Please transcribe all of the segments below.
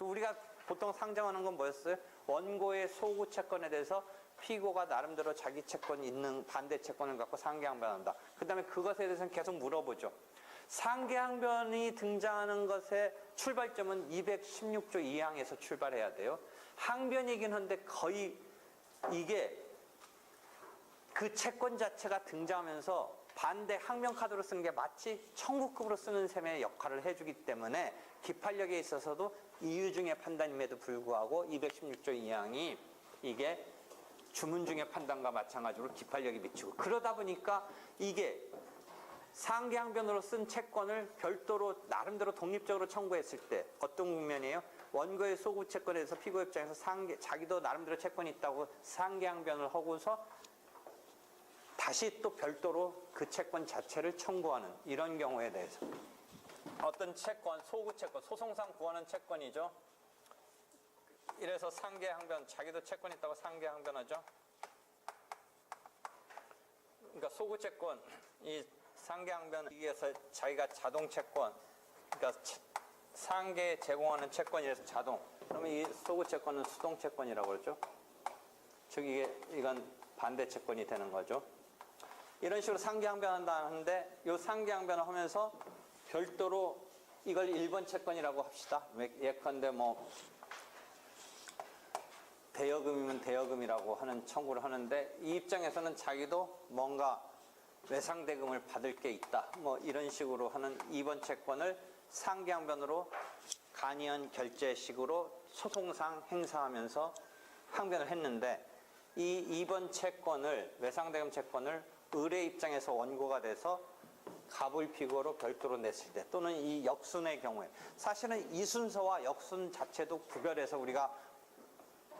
우리가 보통 상정하는 건 뭐였어요? 원고의 소구 채권에 대해서 피고가 나름대로 자기 채권이 있는 반대 채권을 갖고 상계항변한다. 그 다음에 그것에 대해서는 계속 물어보죠. 상계항변이 등장하는 것의 출발점은 216조 2항에서 출발해야 돼요. 항변이긴 한데 거의 이게 그 채권 자체가 등장하면서 반대 항변 카드로 쓰는 게 마치 청구급으로 쓰는 셈의 역할을 해주기 때문에 기판력에 있어서도 이유중의 판단임에도 불구하고 216조 2항이 이게 주문중의 판단과 마찬가지로 기판력이 미치고, 그러다 보니까 이게 상계항변으로 쓴 채권을 별도로 나름대로 독립적으로 청구했을 때 어떤 국면이에요? 원고의 소구 채권에 대해서 피고 입장에서 자기도 나름대로 채권이 있다고 상계항변을 하고서 다시 또 별도로 그 채권 자체를 청구하는 이런 경우에 대해서 어떤 채권, 소구 채권, 소송상 구하는 채권이죠. 이래서 상계항변, 자기도 채권이 있다고 상계항변하죠. 그러니까 소구 채권, 이 상계항변 위해서 자기가 자동 채권, 그러니까 상계에 제공하는 채권이라서 자동. 그러면 이 소구 채권은 수동 채권이라고 그러죠. 즉 이건 반대 채권이 되는 거죠. 이런 식으로 상계항변한다 하는데 이 상계항변을 하면서 별도로 이걸 1번 채권이라고 합시다. 예컨대 뭐 대여금이면 대여금이라고 하는 청구를 하는데 이 입장에서는 자기도 뭔가 외상대금을 받을 게 있다. 뭐 이런 식으로 하는 2번 채권을 상계항변으로 간이한 결제식으로 소송상 행사하면서 항변을 했는데 이 2번 채권을, 외상대금 채권을 의뢰 입장에서 원고가 돼서 갑을 피고로 별도로 냈을 때 또는 이 역순의 경우에, 사실은 이 순서와 역순 자체도 구별해서 우리가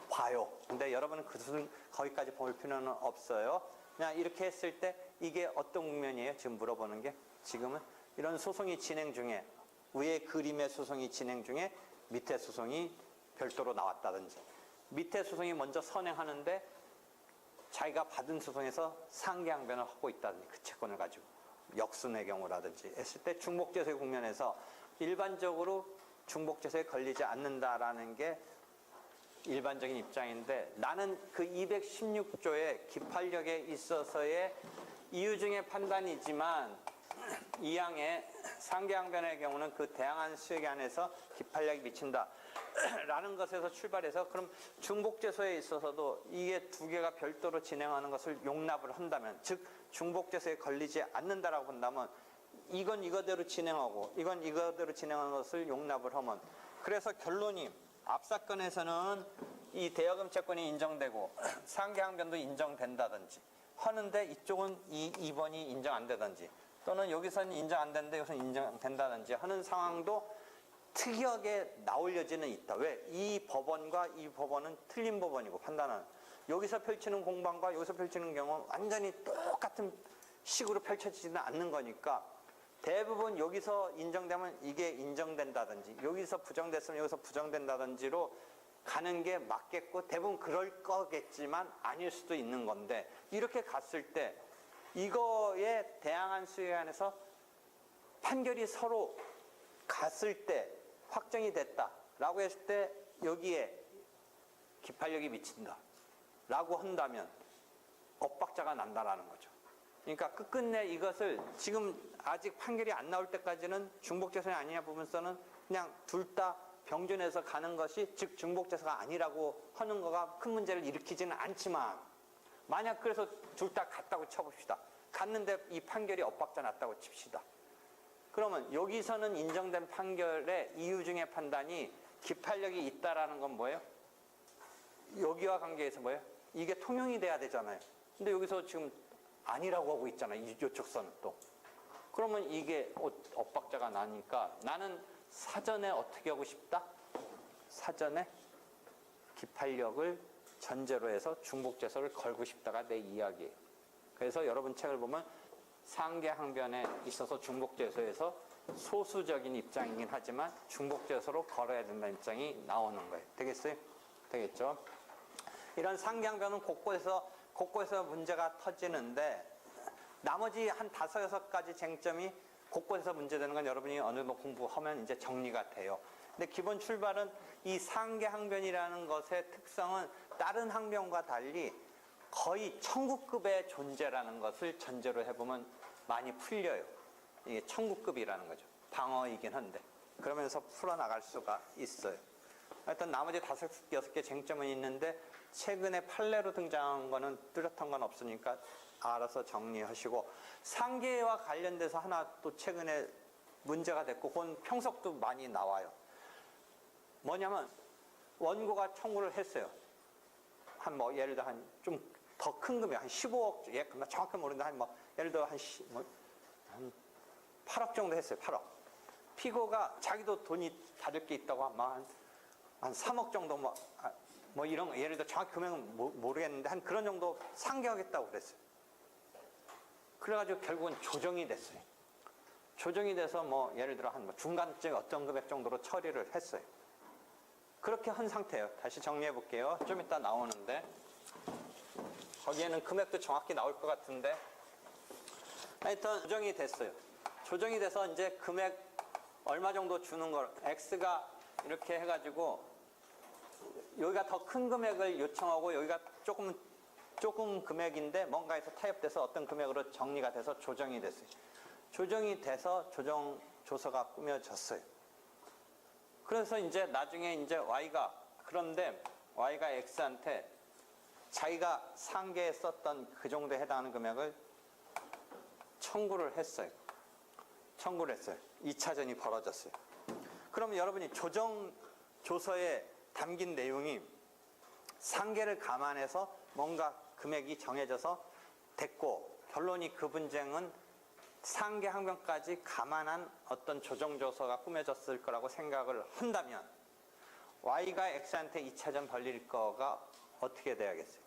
봐요. 근데 여러분은 그 순 거기까지 볼 필요는 없어요. 그냥 이렇게 했을 때 이게 어떤 국면이에요? 지금 물어보는 게, 지금은 이런 소송이 진행 중에, 위에 그림의 소송이 진행 중에 밑에 소송이 별도로 나왔다든지, 밑에 소송이 먼저 선행하는데 자기가 받은 소송에서 상계항변을 하고 있다든지, 그 채권을 가지고 역순의 경우라든지 했을 때 중복죄소의 국면에서 일반적으로 중복죄소에 걸리지 않는다라는 게 일반적인 입장인데, 나는 그 216조의 기판력에 있어서의 이유중의 판단이지만 이 항의 상계항변의 경우는 그 다양한 수역에 한해서 기판력이 미친다 라는 것에서 출발해서, 그럼 중복죄소에 있어서도 이게 두 개가 별도로 진행하는 것을 용납을 한다면, 즉 중복죄소에 걸리지 않는다라고 본다면 이건 이거대로 진행하고 이건 이거대로 진행하는 것을 용납을 하면, 그래서 결론이 앞 사건에서는 이 대여금 채권이 인정되고 상계항변도 인정된다든지 하는데 이쪽은 2번이 인정 안 되든지, 또는 여기서는 인정 안 되는데 여기서는 인정된다든지 하는 상황도 특이하게 나올 여지는 있다. 왜? 이 법원과 이 법원은 틀린 법원이고, 판단은 여기서 펼치는 공방과 여기서 펼치는 경우는 완전히 똑같은 식으로 펼쳐지지는 않는 거니까 대부분 여기서 인정되면 이게 인정된다든지, 여기서 부정됐으면 여기서 부정된다든지로 가는 게 맞겠고, 대부분 그럴 거겠지만 아닐 수도 있는 건데, 이렇게 갔을 때 이거에 다양한 수요에 한해서 판결이 서로 갔을 때 확정이 됐다라고 했을 때 여기에 기판력이 미친다 라고 한다면 엇박자가 난다라는 거죠. 그러니까 끝끝내 이것을 지금 아직 판결이 안 나올 때까지는 중복죄소냐 아니냐 부분에서는 그냥 둘 다 병준해서 가는 것이, 즉 중복죄소가 아니라고 하는 거가 큰 문제를 일으키지는 않지만, 만약 그래서 둘 다 같다고 쳐봅시다. 갔는데 이 판결이 엇박자 났다고 칩시다. 그러면 여기서는 인정된 판결의 이유 중의 판단이 기판력이 있다라는 건 뭐예요? 여기와 관계에서 뭐예요? 이게 통용이 돼야 되잖아요. 근데 여기서 지금 아니라고 하고 있잖아요. 이쪽 선은 또. 그러면 이게 엇박자가 나니까 나는 사전에 어떻게 하고 싶다? 사전에 기판력을 전제로 해서 중복죄소를 걸고 싶다가 내 이야기예요. 그래서 여러분 책을 보면 상계항변에 있어서 중복죄소에서 소수적인 입장이긴 하지만 중복죄소로 걸어야 된다는 입장이 나오는 거예요. 되겠어요? 되겠죠? 이런 상계항변은 곳곳에서 문제가 터지는데, 나머지 한 5, 6가지 쟁점이 곳곳에서 문제되는 건 여러분이 어느 정도 공부하면 이제 정리가 돼요. 근데 기본 출발은 이 상계 항변이라는 것의 특성은 다른 항변과 달리 거의 천국급의 존재라는 것을 전제로 해보면 많이 풀려요. 이게 천국급이라는 거죠. 방어이긴 한데. 그러면서 풀어나갈 수가 있어요. 하여튼 나머지 5, 6개 쟁점은 있는데 최근에 판례로 등장한 거는 뚜렷한 건 없으니까 알아서 정리하시고, 상계와 관련돼서 하나 또 최근에 문제가 됐고 그건 평석도 많이 나와요. 뭐냐면 원고가 청구를 했어요. 한 뭐 예를 들어 한 좀 더 큰 금액, 한 15억, 예, 정확히 모르는데 한 뭐 예를 들어 한 8억 정도 했어요. 8억. 피고가 자기도 돈이 받을 게 있다고 한 3억 정도 뭐 이런 거, 예를 들어 정확히 금액은 모르겠는데 한 그런 정도 상계하겠다고 그랬어요. 그래가지고 결국은 조정이 됐어요. 조정이 돼서 뭐 예를 들어 한 중간쯤 어떤 금액 정도로 처리를 했어요. 그렇게 한 상태예요. 다시 정리해 볼게요. 좀 이따 나오는데 거기에는 금액도 정확히 나올 것 같은데, 하여튼 조정이 됐어요. 조정이 돼서 이제 금액 얼마 정도 주는 걸 X가 이렇게 해가지고 여기가 더 큰 금액을 요청하고 여기가 조금 금액인데 뭔가에서 타협돼서 어떤 금액으로 정리가 돼서 조정이 됐어요. 조정이 돼서 조정 조서가 꾸며졌어요. 그래서 이제 나중에 이제 그런데 Y가 X한테 자기가 상계에 썼던 그 정도에 해당하는 금액을 청구를 했어요. 2차전이 벌어졌어요. 그럼 여러분이 조정 조서에 담긴 내용이 상계를 감안해서 뭔가 금액이 정해져서 됐고, 결론이 그 분쟁은 상계 항변까지 감안한 어떤 조정 조서가 꾸며졌을 거라고 생각을 한다면 Y가 X한테 2차전 벌릴 거가 어떻게 돼야겠어요?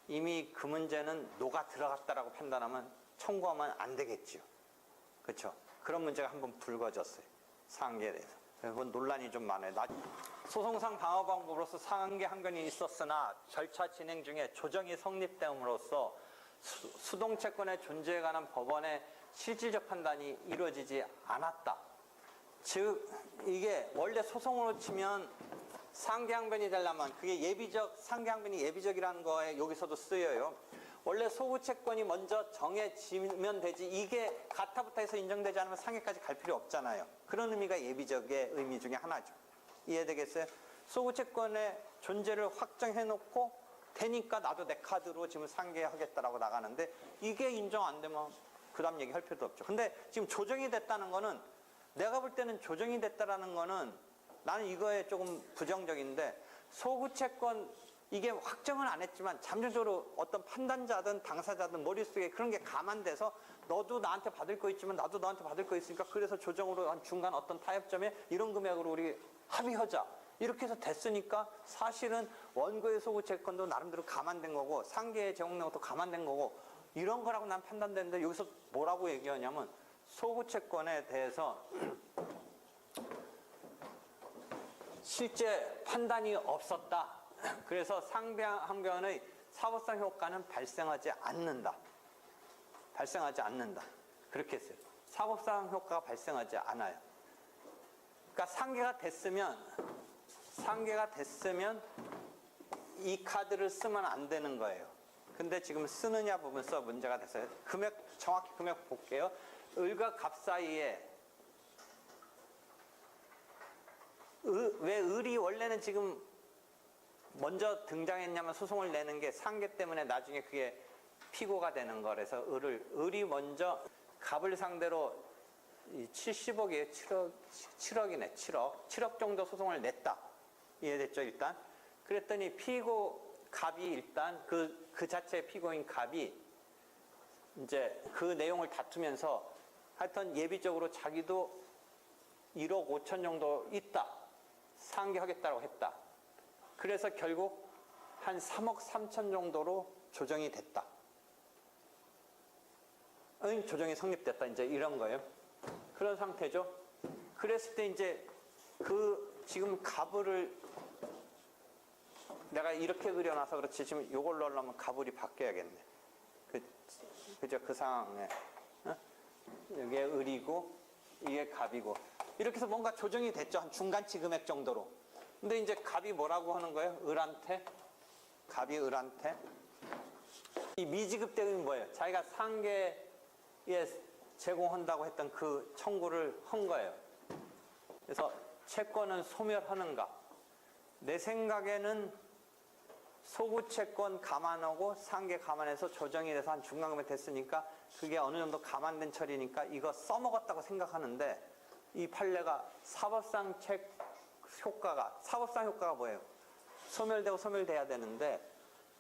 이미 그 문제는 녹아 들어갔다라고 판단하면 청구하면 안 되겠죠. 그렇죠? 그런 문제가 한번 불거졌어요. 상계에 대해서. 그건 논란이 좀 많아요. 소송상 방어 방법으로서 상계 항변이 있었으나 절차 진행 중에 조정이 성립됨으로써 수동채권의 존재에 관한 법원의 실질적 판단이 이루어지지 않았다. 즉 이게 원래 소송으로 치면 상계 항변이 되려면 그게 예비적, 상계 항변이 예비적이라는 거에 여기서도 쓰여요. 원래 소구채권이 먼저 정해지면 되지, 이게 가타부타해서 인정되지 않으면 상계까지 갈 필요 없잖아요. 그런 의미가 예비적의 의미 중에 하나죠. 이해되겠어요? 소구채권의 존재를 확정해놓고 되니까 나도 내 카드로 지금 상계하겠다라고 나가는데, 이게 인정 안 되면 그 다음 얘기할 필요도 없죠. 근데 지금 조정이 됐다는 거는, 내가 볼 때는 조정이 됐다라는 거는 나는 이거에 조금 부정적인데, 소구채권 이게 확정은 안 했지만 잠정적으로 어떤 판단자든 당사자든 머릿속에 그런 게 감안돼서 너도 나한테 받을 거 있지만 나도 너한테 받을 거 있으니까 그래서 조정으로 한 중간 어떤 타협점에 이런 금액으로 우리 합의하자, 이렇게 해서 됐으니까 사실은 원고의 소구채권도 나름대로 감안된 거고 상계의 제공 내용도 감안된 거고 이런 거라고 난 판단되는데, 여기서 뭐라고 얘기하냐면 소구채권에 대해서 실제 판단이 없었다. 그래서 상계 항변의 사법상 효과는 발생하지 않는다. 그렇게 했어요. 사법상 효과가 발생하지 않아요. 그러니까 상계가 됐으면 이 카드를 쓰면 안 되는 거예요. 근데 지금 쓰느냐 부분에서 문제가 됐어요. 정확히 금액 볼게요. 을과 갑 사이에 왜 을이 원래는 지금 먼저 등장했냐면 소송을 내는 게 상계 때문에 나중에 그게 피고가 되는 거라서 을이 먼저 갑을 상대로 70억이에요. 7억이네. 7억 정도 소송을 냈다. 이해됐죠? 일단 그랬더니 갑이 일단 그 자체의 피고인 갑이 이제 그 내용을 다투면서 하여튼 예비적으로 자기도 1억 5천 정도 있다, 상계하겠다고 했다. 그래서 결국 한 3억 3천 정도로 조정이 됐다. 조정이 성립됐다. 이제 이런 거예요. 그런 상태죠. 그랬을 때 이제 지금 가불을 내가 이렇게 그려놔서 그렇지, 지금 요걸 넣으려면 가불이 바뀌어야겠네. 그죠? 그 상황에. 어? 이게 을이고, 이게 갑이고. 이렇게 해서 뭔가 조정이 됐죠. 한 중간치 금액 정도로. 근데 이제 갑이 뭐라고 하는 거예요? 을한테? 갑이 을한테? 이 미지급 대금이 뭐예요? 자기가 상계에 제공한다고 했던 그 청구를 한 거예요. 그래서 채권은 소멸하는가? 내 생각에는 소구채권 감안하고 상계 감안해서 조정이 돼서 한 중간금액 됐으니까 그게 어느 정도 감안된 처리니까 이거 써먹었다고 생각하는데 이 판례가 사법상 효과가 뭐예요? 소멸되고 소멸돼야 되는데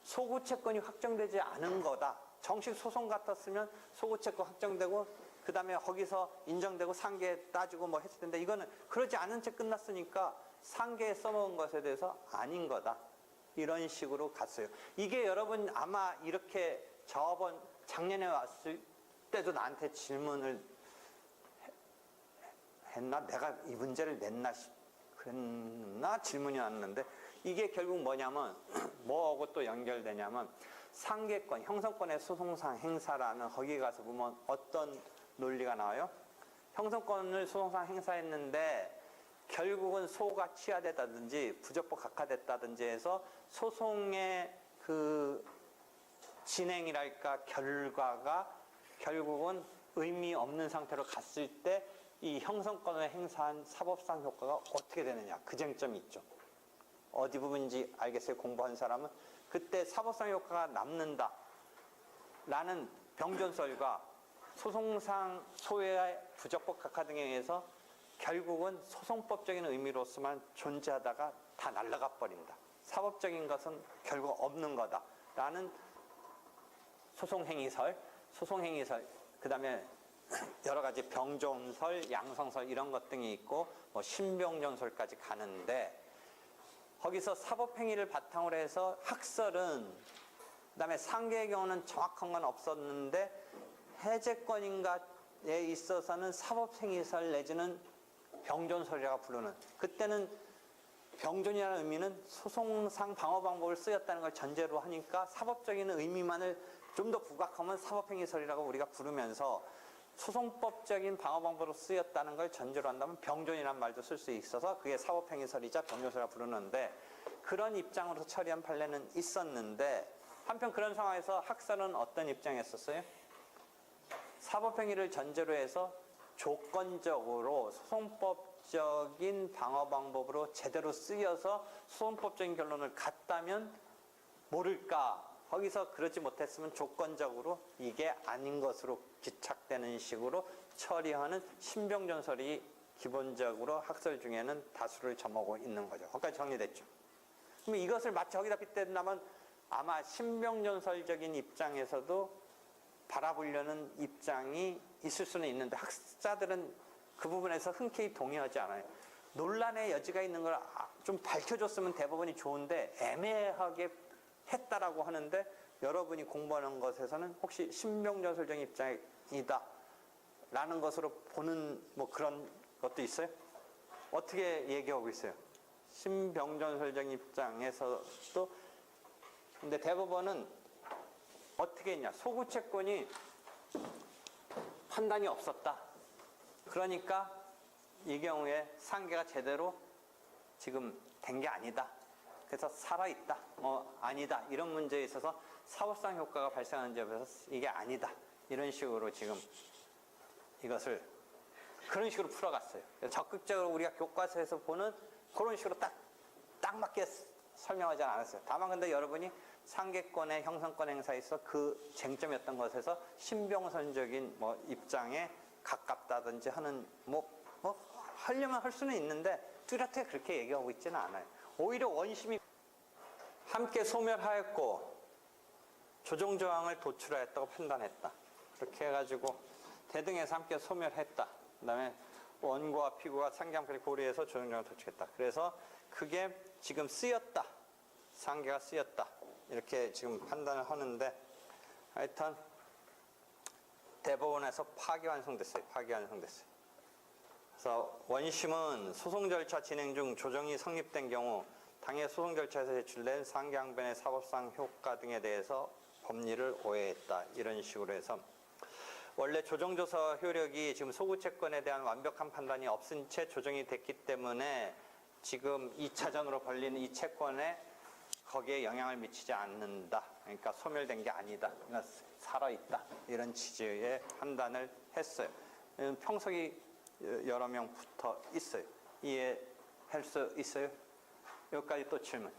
소구채권이 확정되지 않은 거다. 정식 소송 같았으면 소구채권 확정되고 그 다음에 거기서 인정되고 상계에 따지고 뭐 했을 텐데 이거는 그러지 않은 채 끝났으니까 상계에 써먹은 것에 대해서 아닌 거다. 이런 식으로 갔어요. 이게 여러분 아마 이렇게 저번 작년에 왔을 때도 나한테 질문을 했나? 내가 이 문제를 냈나? 그랬나? 질문이 왔는데 이게 결국 뭐냐면 뭐하고 또 연결되냐면 상계권, 형성권의 소송상 행사라는 거기 가서 보면 어떤 논리가 나와요? 형성권을 소송상 행사했는데 결국은 소가 취하됐다든지 부적법 각하됐다든지 해서 소송의 그 진행이랄까 결과가 결국은 의미 없는 상태로 갔을 때 이 형성권을 행사한 사법상 효과가 어떻게 되느냐 그 쟁점이 있죠. 어디 부분인지 알겠어요? 공부한 사람은 그때 사법상 효과가 남는다 라는 병존설과 소송상 소외의 부적법 각하 등에 의해서 결국은 소송법적인 의미로서만 존재하다가 다 날아가 버린다. 사법적인 것은 결국 없는 거다 라는 소송행위설, 그 다음에 여러 가지 병존설, 양성설 이런 것 등이 있고 뭐 신병존설까지 가는데 거기서 사법행위를 바탕으로 해서 학설은 그 다음에 상계의 경우는 정확한 건 없었는데 해제권인가에 있어서는 사법행위설 내지는 병존설이라고 부르는 그때는 병존이라는 의미는 소송상 방어 방법을 쓰였다는 걸 전제로 하니까 사법적인 의미만을 좀 더 부각하면 사법행위설이라고 우리가 부르면서 소송법적인 방어 방법으로 쓰였다는 걸 전제로 한다면 병존이라는 말도 쓸 수 있어서 그게 사법행위설이자 병존설이라고 부르는데 그런 입장으로 처리한 판례는 있었는데 한편 그런 상황에서 학설은 어떤 입장이었었어요? 사법행위를 전제로 해서 조건적으로 소송법적인 방어 방법으로 제대로 쓰여서 소송법적인 결론을 갖다면 모를까? 거기서 그러지 못했으면 조건적으로 이게 아닌 것으로 기착되는 식으로 처리하는 신병존설이 기본적으로 학설 중에는 다수를 점하고 있는 거죠. 거기까지 정리됐죠. 그럼 이것을 마치 거기다 빗댄다면 아마 신병존설적인 입장에서도 바라보려는 입장이 있을 수는 있는데 학자들은 그 부분에서 흔쾌히 동의하지 않아요. 논란의 여지가 있는 걸 좀 밝혀줬으면 대법원이 좋은데 애매하게 했다라고 하는데 여러분이 공부하는 것에서는 혹시 신병존설적인 입장이다 라는 것으로 보는 뭐 그런 것도 있어요? 어떻게 얘기하고 있어요? 신병존설적인 입장에서도 근데 대법원은 어떻게 했냐? 소구채권이 판단이 없었다. 그러니까 이 경우에 상계가 제대로 지금 된 게 아니다. 그래서 살아있다. 아니다. 이런 문제에 있어서 사법상 효과가 발생하는 점에서 이게 아니다. 이런 식으로 지금 이것을 그런 식으로 풀어갔어요. 적극적으로 우리가 교과서에서 보는 그런 식으로 딱 맞게 설명하지 않았어요. 다만 근데 여러분이 상계권의 형성권 행사에 있어 그 쟁점이었던 것에서 신병선적인 입장에 가깝다든지 하는 하려면 할 수는 있는데 뚜렷하게 그렇게 얘기하고 있지는 않아요. 오히려 원심이 함께 소멸하였고 조정조항을 도출하였다고 판단했다. 그렇게 해가지고 대등해서 함께 소멸했다. 그 다음에 원고와 피고가 상계함까지 고려해서 조정조항을 도출했다. 그래서 그게 지금 쓰였다. 상계가 쓰였다. 이렇게 지금 판단을 하는데 하여튼 대법원에서 파기환송됐어요. 파기환송됐어요. 그래서 원심은 소송 절차 진행 중 조정이 성립된 경우 당해 소송 절차에서 제출된 상계항변의 사법상 효과 등에 대해서 법리를 오해했다. 이런 식으로 해서 원래 조정조사 효력이 지금 소구채권에 대한 완벽한 판단이 없은 채 조정이 됐기 때문에 지금 2차전으로 벌리는 이 채권에 거기에 영향을 미치지 않는다. 그러니까 소멸된 게 아니다. 그러니까 살아있다. 이런 취지의 판단을 했어요. 평석이 여러 명 붙어 있어요. 이해할 수 있어요? 여기까지 또 질문.